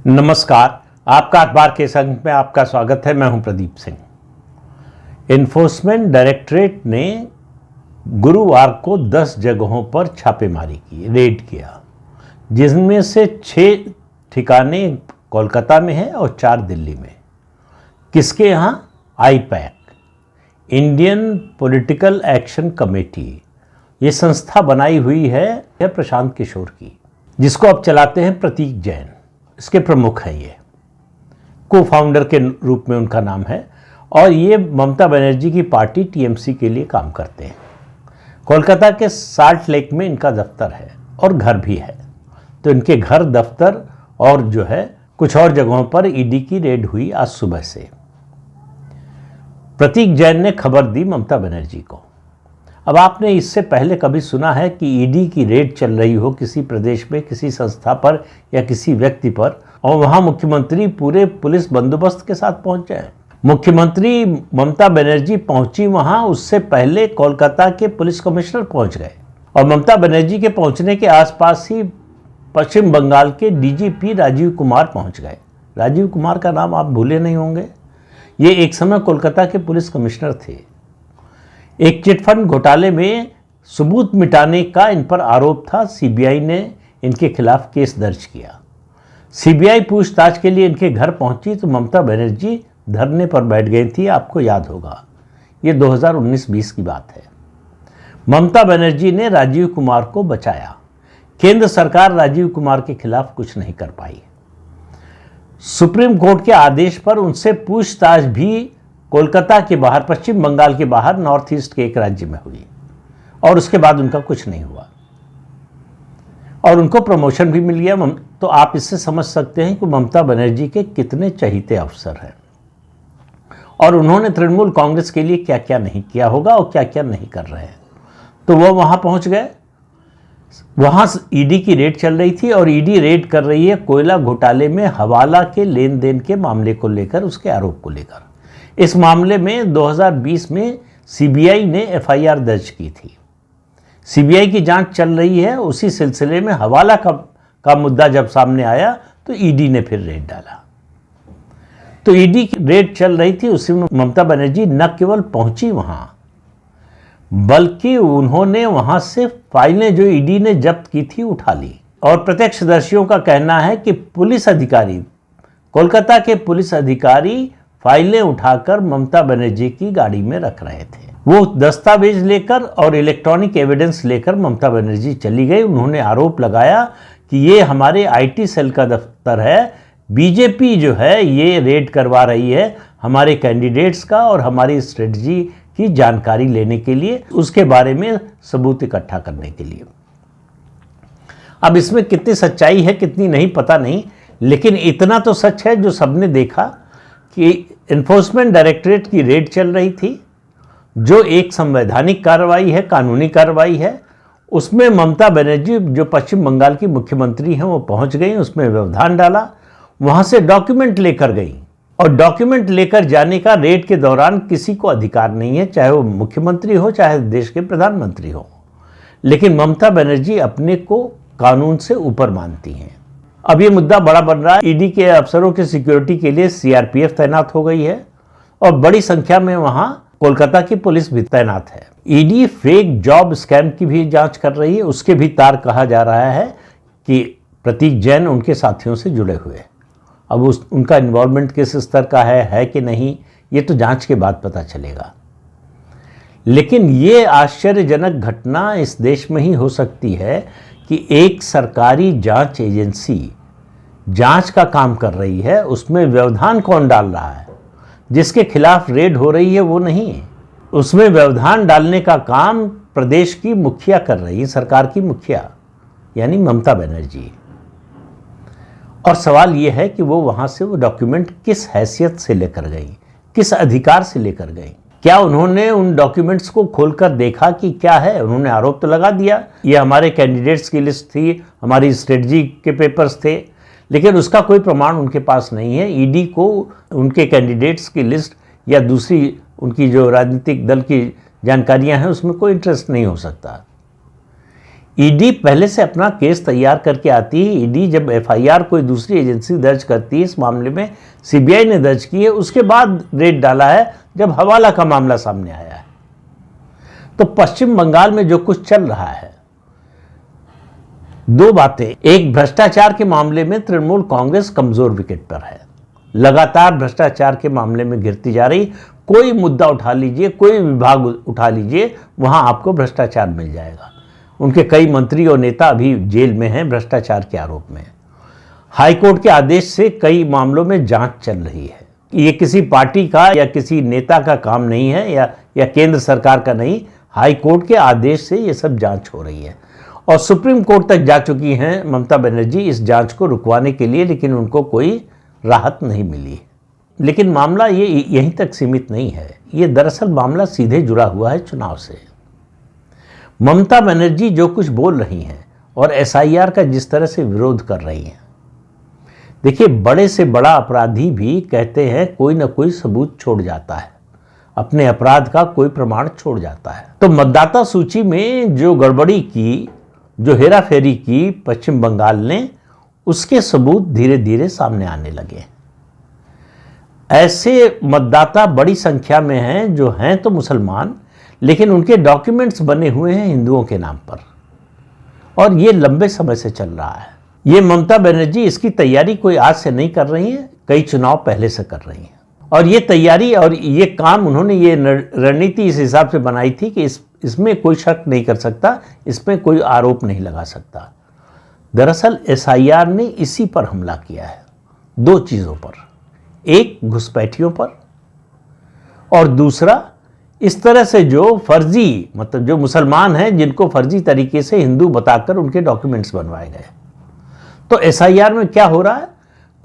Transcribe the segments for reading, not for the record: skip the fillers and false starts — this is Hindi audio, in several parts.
नमस्कार, आपका अखबार के संग में आपका स्वागत है। मैं हूं प्रदीप सिंह। एनफोर्समेंट डायरेक्टरेट ने गुरुवार को 10 जगहों पर छापेमारी की, रेड किया, जिनमें से 6 ठिकाने कोलकाता में हैं और 4 दिल्ली में। किसके यहाँ? IUPAC, Indian political action committee, ये संस्था बनाई हुई है प्रशांत किशोर की, जिसको अब चलाते हैं प्रतीक जैन। इसके प्रमुख हैं, ये को फाउंडर के रूप में उनका नाम है, और ये ममता बनर्जी की पार्टी टीएमसी के लिए काम करते हैं। कोलकाता के साल्ट लेक में इनका दफ्तर है और घर भी है। तो इनके घर, दफ्तर और जो है कुछ और जगहों पर ईडी की रेड हुई आज सुबह से। प्रतीक जैन ने खबर दी ममता बनर्जी को। अब आपने इससे पहले कभी सुना है कि ईडी की रेड चल रही हो किसी प्रदेश में, किसी संस्था पर या किसी व्यक्ति पर, और वहां मुख्यमंत्री पूरे पुलिस बंदोबस्त के साथ पहुंच जाए? मुख्यमंत्री ममता बनर्जी पहुंची वहां, उससे पहले कोलकाता के पुलिस कमिश्नर पहुंच गए, और ममता बनर्जी के पहुंचने के आसपास ही पश्चिम बंगाल के डीजीपी राजीव कुमार पहुंच गए। राजीव कुमार का नाम आप भूले नहीं होंगे। ये एक समय कोलकाता के पुलिस कमिश्नर थे। एक चिटफंड घोटाले में सबूत मिटाने का इन पर आरोप था। सीबीआई ने इनके खिलाफ केस दर्ज किया। सीबीआई पूछताछ के लिए इनके घर पहुंची तो ममता बनर्जी धरने पर बैठ गई थी। आपको याद होगा, ये 2019-20 की बात है। ममता बनर्जी ने राजीव कुमार को बचाया। केंद्र सरकार राजीव कुमार के खिलाफ कुछ नहीं कर पाई। सुप्रीम कोर्ट के आदेश पर उनसे पूछताछ भी कोलकाता के बाहर, पश्चिम बंगाल के बाहर, नॉर्थ ईस्ट के एक राज्य में हुई, और उसके बाद उनका कुछ नहीं हुआ और उनको प्रमोशन भी मिल गया। तो आप इससे समझ सकते हैं कि ममता बनर्जी के कितने चहीते अफसर हैं, और उन्होंने तृणमूल कांग्रेस के लिए क्या क्या नहीं किया होगा और क्या क्या नहीं कर रहे हैं। तो वो वहां पहुंच गए। वहां ईडी की रेड चल रही थी, और ईडी रेड कर रही है कोयला घोटाले में हवाला के लेन देन के मामले को लेकर, उसके आरोप को लेकर। इस मामले में 2020 में सीबीआई ने एफआईआर दर्ज की थी। सीबीआई की जांच चल रही है। उसी सिलसिले में हवाला का मुद्दा जब सामने आया तो ईडी ने फिर रेड डाला। तो ईडी की रेड चल रही थी, उसी में ममता बनर्जी न केवल पहुंची वहां, बल्कि उन्होंने वहां से फाइलें जो ईडी ने जब्त की थी उठा ली। और प्रत्यक्षदर्शियों का कहना है कि पुलिस अधिकारी, कोलकाता के पुलिस अधिकारी फाइलें उठाकर ममता बनर्जी की गाड़ी में रख रहे थे। वो दस्तावेज लेकर और इलेक्ट्रॉनिक एविडेंस लेकर ममता बनर्जी चली गई। उन्होंने आरोप लगाया कि ये हमारे आईटी सेल का दफ्तर है, बीजेपी जो है ये रेड करवा रही है हमारे कैंडिडेट्स का और हमारी स्ट्रेटजी की जानकारी लेने के लिए, उसके बारे में सबूत इकट्ठा करने के लिए। अब इसमें कितनी सच्चाई है कितनी नहीं पता नहीं, लेकिन इतना तो सच है जो सबने देखा कि एनफोर्समेंट डायरेक्टरेट की रेड चल रही थी, जो एक संवैधानिक कार्रवाई है, कानूनी कार्रवाई है। उसमें ममता बनर्जी जो पश्चिम बंगाल की मुख्यमंत्री हैं वो पहुंच गई, उसमें व्यवधान डाला, वहां से डॉक्यूमेंट लेकर गई। और डॉक्यूमेंट लेकर जाने का रेड के दौरान किसी को अधिकार नहीं है, चाहे वो मुख्यमंत्री हो चाहे देश के प्रधानमंत्री हो। लेकिन ममता बनर्जी अपने को कानून से ऊपर मानती हैं। अब ये मुद्दा बड़ा बन रहा है। ईडी के अफसरों की सिक्योरिटी के लिए सीआरपीएफ तैनात हो गई है, और बड़ी संख्या में वहां कोलकाता की पुलिस भी तैनात है। ईडी फेक जॉब स्कैम की भी जांच कर रही है। उसके भी तार कहा जा रहा है कि प्रतीक जैन उनके साथियों से जुड़े हुए। अब उनका इन्वॉल्वमेंट किस स्तर का है कि नहीं, ये तो जांच के बाद पता चलेगा। लेकिन ये आश्चर्यजनक घटना इस देश में ही हो सकती है कि एक सरकारी जांच एजेंसी जांच का काम कर रही है, उसमें व्यवधान कौन डाल रहा है? जिसके खिलाफ रेड हो रही है वो नहीं, उसमें व्यवधान डालने का काम प्रदेश की मुखिया कर रही है, सरकार की मुखिया यानी ममता बनर्जी। और सवाल ये है कि वो वहां से वो डॉक्यूमेंट किस हैसियत से लेकर गई, किस अधिकार से लेकर गई? क्या उन्होंने उन डॉक्यूमेंट्स को खोलकर देखा कि क्या है? उन्होंने आरोप तो लगा दिया, ये हमारे कैंडिडेट्स की लिस्ट थी, हमारी स्ट्रेटजी के पेपर्स थे, लेकिन उसका कोई प्रमाण उनके पास नहीं है। ईडी को उनके कैंडिडेट्स की लिस्ट या दूसरी उनकी जो राजनीतिक दल की जानकारियां हैं उसमें कोई इंटरेस्ट नहीं हो सकता। ईडी पहले से अपना केस तैयार करके आती है। ईडी जब एफआईआर कोई दूसरी एजेंसी दर्ज करती है, इस मामले में सीबीआई ने दर्ज की है, उसके बाद रेड डाला है जब हवाला का मामला सामने आया है। तो पश्चिम बंगाल में जो कुछ चल रहा है, दो बातें, एक, भ्रष्टाचार के मामले में तृणमूल कांग्रेस कमजोर विकेट पर है, लगातार भ्रष्टाचार के मामले में गिरती जा रही। कोई मुद्दा उठा लीजिए, कोई विभाग उठा लीजिए, वहां आपको भ्रष्टाचार मिल जाएगा। उनके कई मंत्री और नेता अभी जेल में हैं भ्रष्टाचार के आरोप में। हाईकोर्ट के आदेश से कई मामलों में जांच चल रही है। ये किसी पार्टी का या किसी नेता का काम नहीं है, या केंद्र सरकार का नहीं, हाईकोर्ट के आदेश से ये सब जांच हो रही है। और सुप्रीम कोर्ट तक जा चुकी हैं ममता बनर्जी इस जांच को रुकवाने के लिए, लेकिन उनको कोई राहत नहीं मिली। लेकिन मामला ये यहीं तक सीमित नहीं है। ये दरअसल मामला सीधे जुड़ा हुआ है चुनाव से। ममता बनर्जी जो कुछ बोल रही हैं और एसआईआर का जिस तरह से विरोध कर रही हैं, देखिए, बड़े से बड़ा अपराधी भी कहते हैं कोई ना कोई सबूत छोड़ जाता है, अपने अपराध का कोई प्रमाण छोड़ जाता है। तो मतदाता सूची में जो गड़बड़ी की, जो हेराफेरी की पश्चिम बंगाल ने, उसके सबूत धीरे धीरे सामने आने लगे। ऐसे मतदाता बड़ी संख्या में हैं जो हैं तो मुसलमान, लेकिन उनके डॉक्यूमेंट्स बने हुए हैं हिंदुओं के नाम पर, और ये लंबे समय से चल रहा है। ये ममता बनर्जी इसकी तैयारी कोई आज से नहीं कर रही है, कई चुनाव पहले से कर रही हैं। और ये तैयारी और ये काम उन्होंने, ये रणनीति इस हिसाब से बनाई थी कि इसमें कोई शक नहीं कर सकता, इसमें कोई आरोप नहीं लगा सकता। दरअसल एसआईआर ने इसी पर हमला किया है, दो चीज़ों पर, एक घुसपैठियों पर, और दूसरा इस तरह से जो फर्जी, मतलब जो मुसलमान हैं जिनको फर्जी तरीके से हिंदू बताकर उनके डॉक्यूमेंट्स बनवाए गए। तो एसआईआर में क्या हो रहा है,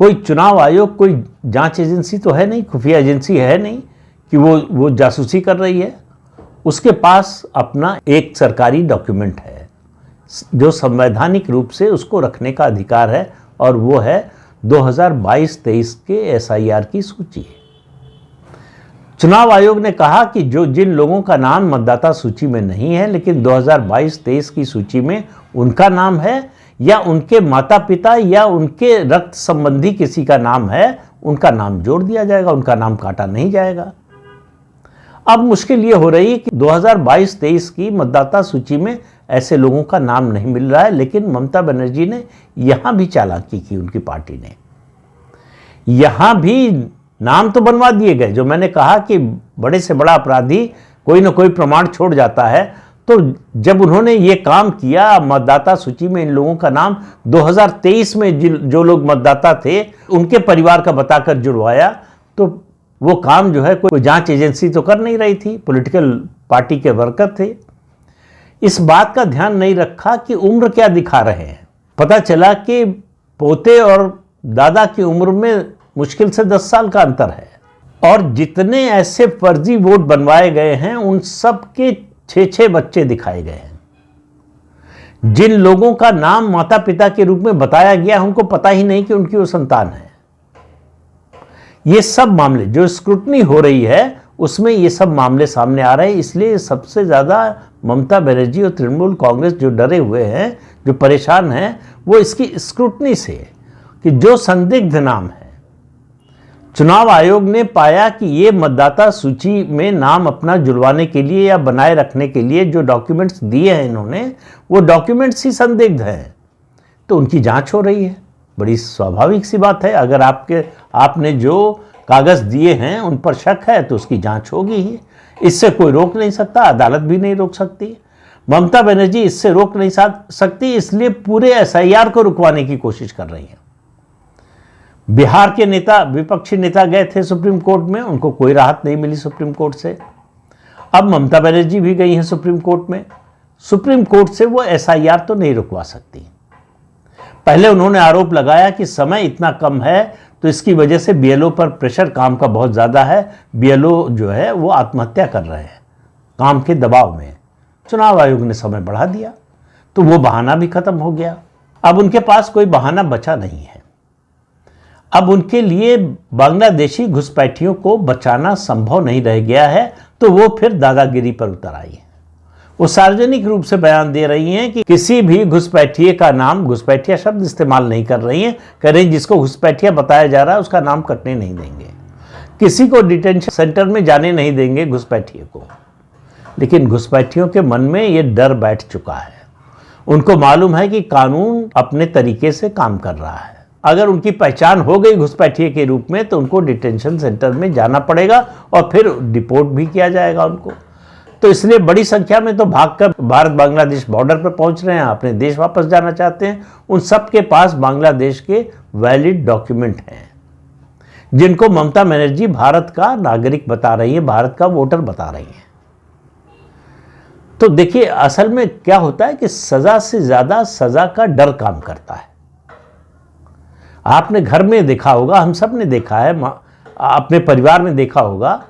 कोई चुनाव आयोग, कोई जांच एजेंसी तो है नहीं, खुफिया एजेंसी है नहीं कि वो जासूसी कर रही है। उसके पास अपना एक सरकारी डॉक्यूमेंट है जो संवैधानिक रूप से उसको रखने का अधिकार है, और वो है 2022-23 के एसआईआर की सूची। चुनाव आयोग ने कहा कि जिन लोगों का नाम मतदाता सूची में नहीं है लेकिन 2022-23 की सूची में उनका नाम है, या उनके माता पिता या उनके रक्त संबंधी किसी का नाम है, उनका नाम जोड़ दिया जाएगा, उनका नाम काटा नहीं जाएगा। अब मुश्किल ये हो रही है कि 2022-23 की मतदाता सूची में ऐसे लोगों का नाम नहीं मिल रहा है, लेकिन ममता बनर्जी ने यहां भी चालाकी की, उनकी पार्टी ने यहां भी नाम तो बनवा दिए गए। जो मैंने कहा कि बड़े से बड़ा अपराधी कोई ना कोई प्रमाण छोड़ जाता है, तो जब उन्होंने ये काम किया, मतदाता सूची में इन लोगों का नाम 2023 में जो लोग मतदाता थे उनके परिवार का बताकर जुड़वाया, तो वो काम जो है कोई जांच एजेंसी तो कर नहीं रही थी, पॉलिटिकल पार्टी के वर्कर थे। इस बात का ध्यान नहीं रखा कि उम्र क्या दिखा रहे हैं। पता चला कि पोते और दादा की उम्र में मुश्किल से 10 साल का अंतर है, और जितने ऐसे फर्जी वोट बनवाए गए हैं उन सब के 6-6 बच्चे दिखाए गए हैं। जिन लोगों का नाम माता पिता के रूप में बताया गया उनको पता ही नहीं कि उनकी वो संतान है। ये सब मामले जो स्क्रूटनी हो रही है उसमें ये सब मामले सामने आ रहे हैं। इसलिए सबसे ज़्यादा ममता बनर्जी और तृणमूल कांग्रेस जो डरे हुए हैं, जो परेशान हैं, वो इसकी स्क्रूटनी से, कि जो संदिग्ध नाम है, चुनाव आयोग ने पाया कि ये मतदाता सूची में नाम अपना जुड़वाने के लिए या बनाए रखने के लिए जो डॉक्यूमेंट्स दिए हैं इन्होंने, वो डॉक्यूमेंट्स ही संदिग्ध हैं, तो उनकी जांच हो रही है। बड़ी स्वाभाविक सी बात है, अगर आपने जो कागज़ दिए हैं उन पर शक है तो उसकी जांच होगी ही। इससे कोई रोक नहीं सकता, अदालत भी नहीं रोक सकती, ममता बनर्जी इससे रोक नहीं सकती, इसलिए पूरे एसआईआर को रुकवाने की कोशिश कर रही हैं। बिहार के नेता, विपक्षी नेता गए थे सुप्रीम कोर्ट में, उनको कोई राहत नहीं मिली सुप्रीम कोर्ट से। अब ममता बनर्जी भी गई हैं सुप्रीम कोर्ट में। सुप्रीम कोर्ट से वो एसआईआर तो नहीं रुकवा सकती। पहले उन्होंने आरोप लगाया कि समय इतना कम है तो इसकी वजह से बीएलओ पर प्रेशर काम का बहुत ज़्यादा है, बीएलओ जो है वो आत्महत्या कर रहे हैं काम के दबाव में। चुनाव आयोग ने समय बढ़ा दिया तो वो बहाना भी खत्म हो गया। अब उनके पास कोई बहाना बचा नहीं है। अब उनके लिए बांग्लादेशी घुसपैठियों को बचाना संभव नहीं रह गया है, तो वो फिर दादागिरी पर उतर आई है। वो सार्वजनिक रूप से बयान दे रही हैं कि किसी भी घुसपैठिए का नाम, घुसपैठिया शब्द इस्तेमाल नहीं कर रही हैं, कह रही जिसको घुसपैठिया बताया जा रहा है उसका नाम कटने नहीं देंगे, किसी को डिटेंशन सेंटर में जाने नहीं देंगे घुसपैठिए को। लेकिन घुसपैठियों के मन में ये डर बैठ चुका है। उनको मालूम है कि कानून अपने तरीके से काम कर रहा है। अगर उनकी पहचान हो गई घुसपैठिए के रूप में तो उनको डिटेंशन सेंटर में जाना पड़ेगा और फिर डिपोर्ट भी किया जाएगा उनको। तो इसलिए बड़ी संख्या में तो भागकर भारत बांग्लादेश बॉर्डर पर पहुंच रहे हैं, अपने देश वापस जाना चाहते हैं। उन सब के पास बांग्लादेश के वैलिड डॉक्यूमेंट हैं, जिनको ममता बनर्जी भारत का नागरिक बता रही है, भारत का वोटर बता रही है। तो देखिए, असल में क्या होता है कि सजा से ज्यादा सजा का डर काम करता है। आपने घर में देखा होगा, हम सब ने देखा है, अपने परिवार में देखा होगा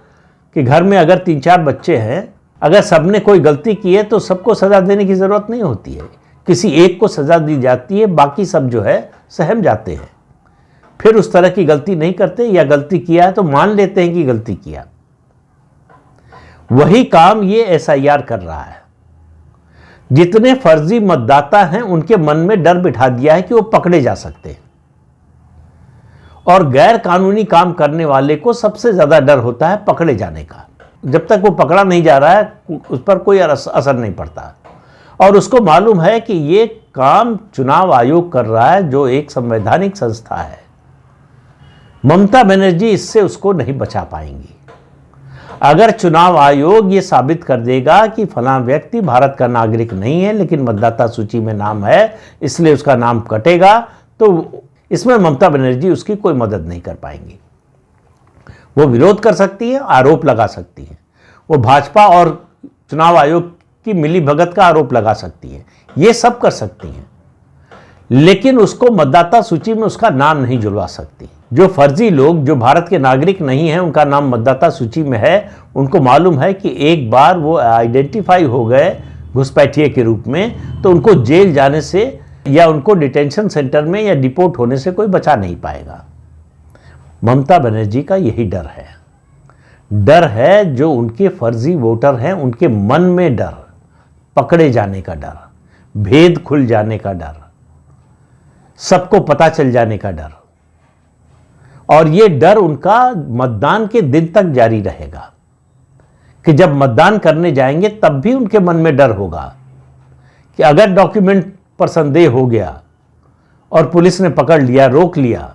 कि घर में अगर 3-4 बच्चे हैं, अगर सबने कोई गलती की है तो सबको सजा देने की जरूरत नहीं होती है, किसी एक को सजा दी जाती है, बाकी सब जो है सहम जाते हैं, फिर उस तरह की गलती नहीं करते, या गलती किया है तो मान लेते हैं कि गलती किया। वही काम ये SIR कर रहा है। जितने फर्जी मतदाता हैं उनके मन में डर बिठा दिया है कि वो पकड़े जा सकते हैं, और गैर कानूनी काम करने वाले को सबसे ज्यादा डर होता है पकड़े जाने का। जब तक वो पकड़ा नहीं जा रहा है उस पर कोई असर नहीं पड़ता, और उसको मालूम है कि ये काम चुनाव आयोग कर रहा है, जो एक संवैधानिक संस्था है। ममता बनर्जी इससे उसको नहीं बचा पाएंगी। अगर चुनाव आयोग ये साबित कर देगा कि फलां व्यक्ति भारत का नागरिक नहीं है लेकिन मतदाता सूची में नाम है, इसलिए उसका नाम कटेगा, तो इसमें ममता बनर्जी उसकी कोई मदद नहीं कर पाएंगी। वो विरोध कर सकती है, आरोप लगा सकती है, वो भाजपा और चुनाव आयोग की मिलीभगत का आरोप लगा सकती है, ये सब कर सकती हैं, लेकिन उसको मतदाता सूची में उसका नाम नहीं जुड़वा सकती। जो फर्जी लोग जो भारत के नागरिक नहीं हैं, उनका नाम मतदाता सूची में है, उनको मालूम है कि एक बार वो आइडेंटिफाई हो गए घुसपैठिए के रूप में तो उनको जेल जाने से या उनको डिटेंशन सेंटर में या डिपोर्ट होने से कोई बचा नहीं पाएगा। ममता बनर्जी का यही डर है जो उनके फर्जी वोटर हैं, उनके मन में डर, पकड़े जाने का डर, भेद खुल जाने का डर, सबको पता चल जाने का डर, और ये डर उनका मतदान के दिन तक जारी रहेगा कि जब मतदान करने जाएंगे तब भी उनके मन में डर होगा कि अगर डॉक्यूमेंट पर संदेह हो गया और पुलिस ने पकड़ लिया, रोक लिया,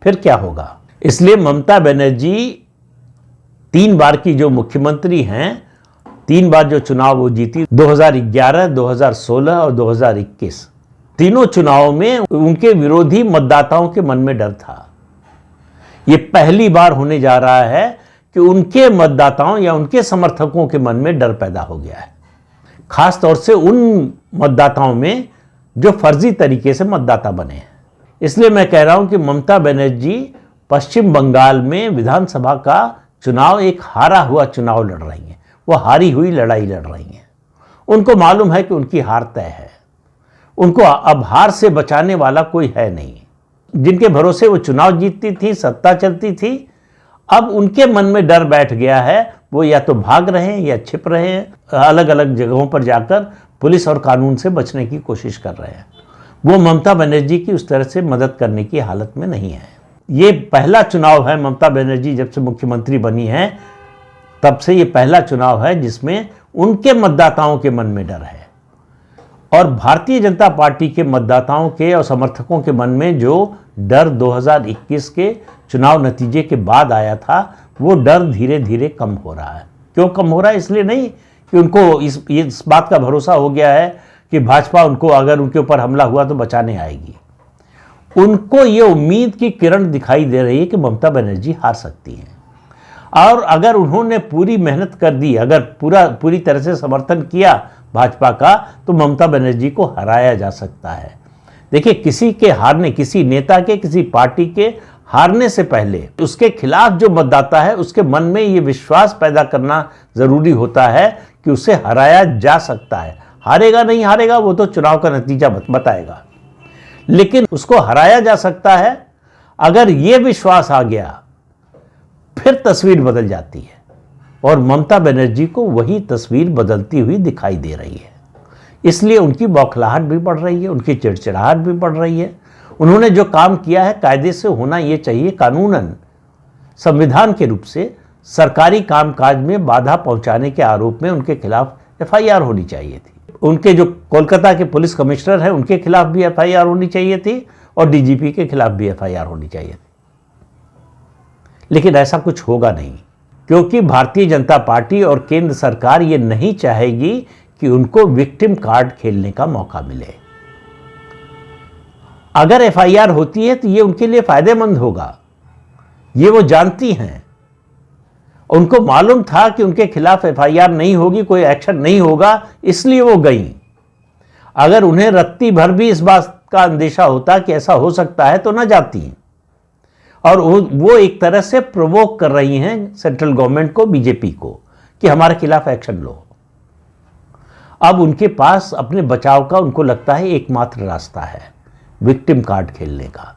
फिर क्या होगा। इसलिए ममता बनर्जी 3 बार की जो मुख्यमंत्री हैं, 3 बार जो चुनाव वो जीती, 2011, 2016 और 2021, तीनों चुनावों में उनके विरोधी मतदाताओं के मन में डर था। ये पहली बार होने जा रहा है कि उनके मतदाताओं या उनके समर्थकों के मन में डर पैदा हो गया है, खास तौर से उन मतदाताओं में जो फर्जी तरीके से मतदाता बने हैं। इसलिए मैं कह रहा हूं कि ममता बनर्जी पश्चिम बंगाल में विधानसभा का चुनाव एक हारा हुआ चुनाव लड़ रही हैं, वो हारी हुई लड़ाई लड़ रही हैं। उनको मालूम है कि उनकी हार तय है, उनको अब हार से बचाने वाला कोई है नहीं। जिनके भरोसे वो चुनाव जीतती थी, सत्ता चलती थी, अब उनके मन में डर बैठ गया है, वो या तो भाग रहे हैं या छिप रहे हैं, अलग अलग जगहों पर जाकर पुलिस और कानून से बचने की कोशिश कर रहे हैं। वो ममता बनर्जी की उस तरह से मदद करने की हालत में नहीं है। ये पहला चुनाव है, ममता बनर्जी जब से मुख्यमंत्री बनी है तब से ये पहला चुनाव है जिसमें उनके मतदाताओं के मन में डर है, और भारतीय जनता पार्टी के मतदाताओं के और समर्थकों के मन में जो डर 2021 के चुनाव नतीजे के बाद आया था, वो डर धीरे धीरे कम हो रहा है। क्यों कम हो रहा है? इसलिए नहीं कि उनको इस बात का भरोसा हो गया है कि भाजपा उनको अगर उनके ऊपर हमला हुआ तो बचाने आएगी। उनको ये उम्मीद की किरण दिखाई दे रही है कि ममता बनर्जी हार सकती हैं, और अगर उन्होंने पूरी मेहनत कर दी, अगर पूरी तरह से समर्थन किया भाजपा का, तो ममता बनर्जी को हराया जा सकता है। देखिए, किसी के हारने, किसी नेता के, किसी पार्टी के हारने से पहले उसके खिलाफ जो मतदाता है उसके मन में ये विश्वास पैदा करना जरूरी होता है कि उसे हराया जा सकता है। हारेगा नहीं हारेगा वो तो चुनाव का नतीजा बताएगा, लेकिन उसको हराया जा सकता है। अगर ये विश्वास आ गया फिर तस्वीर बदल जाती है। और ममता बनर्जी को वही तस्वीर बदलती हुई दिखाई दे रही है। इसलिए उनकी बौखलाहट भी बढ़ रही है, उनकी चिड़चिड़ाहट भी बढ़ रही है। उन्होंने जो काम किया है कायदे से होना ये चाहिए, कानूनन संविधान के रूप से सरकारी कामकाज में बाधा पहुंचाने के आरोप में उनके खिलाफ एफआईआर होनी चाहिए थी। उनके जो कोलकाता के पुलिस कमिश्नर हैं उनके खिलाफ भी एफआईआर होनी चाहिए थी और डीजीपी के खिलाफ भी एफआईआर होनी चाहिए थी। लेकिन ऐसा कुछ होगा नहीं, क्योंकि भारतीय जनता पार्टी और केंद्र सरकार ये नहीं चाहेगी कि उनको विक्टिम कार्ड खेलने का मौका मिले। अगर एफआईआर होती है तो ये उनके लिए फायदेमंद होगा, ये वो जानती हैं। उनको मालूम था कि उनके खिलाफ एफआईआर नहीं होगी, कोई एक्शन नहीं होगा, इसलिए वो गई। अगर उन्हें रत्ती भर भी इस बात का अंदेशा होता कि ऐसा हो सकता है तो ना जाती। और वो एक तरह से प्रोवोक कर रही हैं सेंट्रल गवर्नमेंट को, बीजेपी को, कि हमारे खिलाफ एक्शन लो। अब उनके पास अपने बचाव का उनको लगता है एकमात्र रास्ता है विक्टिम कार्ड खेलने का,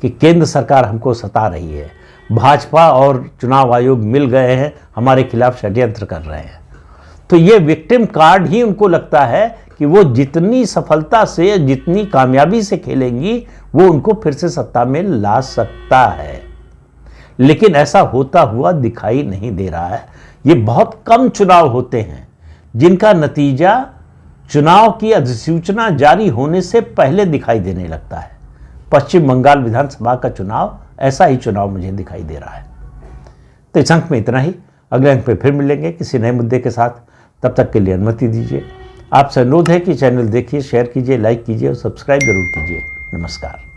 कि केंद्र सरकार हमको सता रही है, भाजपा और चुनाव आयोग मिल गए हैं, हमारे खिलाफ षड्यंत्र कर रहे हैं। तो ये विक्टिम कार्ड ही उनको लगता है कि वो जितनी सफलता से, जितनी कामयाबी से खेलेंगी, वो उनको फिर से सत्ता में ला सकता है। लेकिन ऐसा होता हुआ दिखाई नहीं दे रहा है। ये बहुत कम चुनाव होते हैं जिनका नतीजा चुनाव की अधिसूचना जारी होने से पहले दिखाई देने लगता है। पश्चिम बंगाल विधानसभा का चुनाव ऐसा ही चुनाव मुझे दिखाई दे रहा है। तो इस अंक में इतना ही। अगले अंक में फिर मिलेंगे किसी नए मुद्दे के साथ। तब तक के लिए अनुमति दीजिए। आपसे अनुरोध है कि चैनल देखिए, शेयर कीजिए, लाइक कीजिए और सब्सक्राइब जरूर कीजिए। नमस्कार।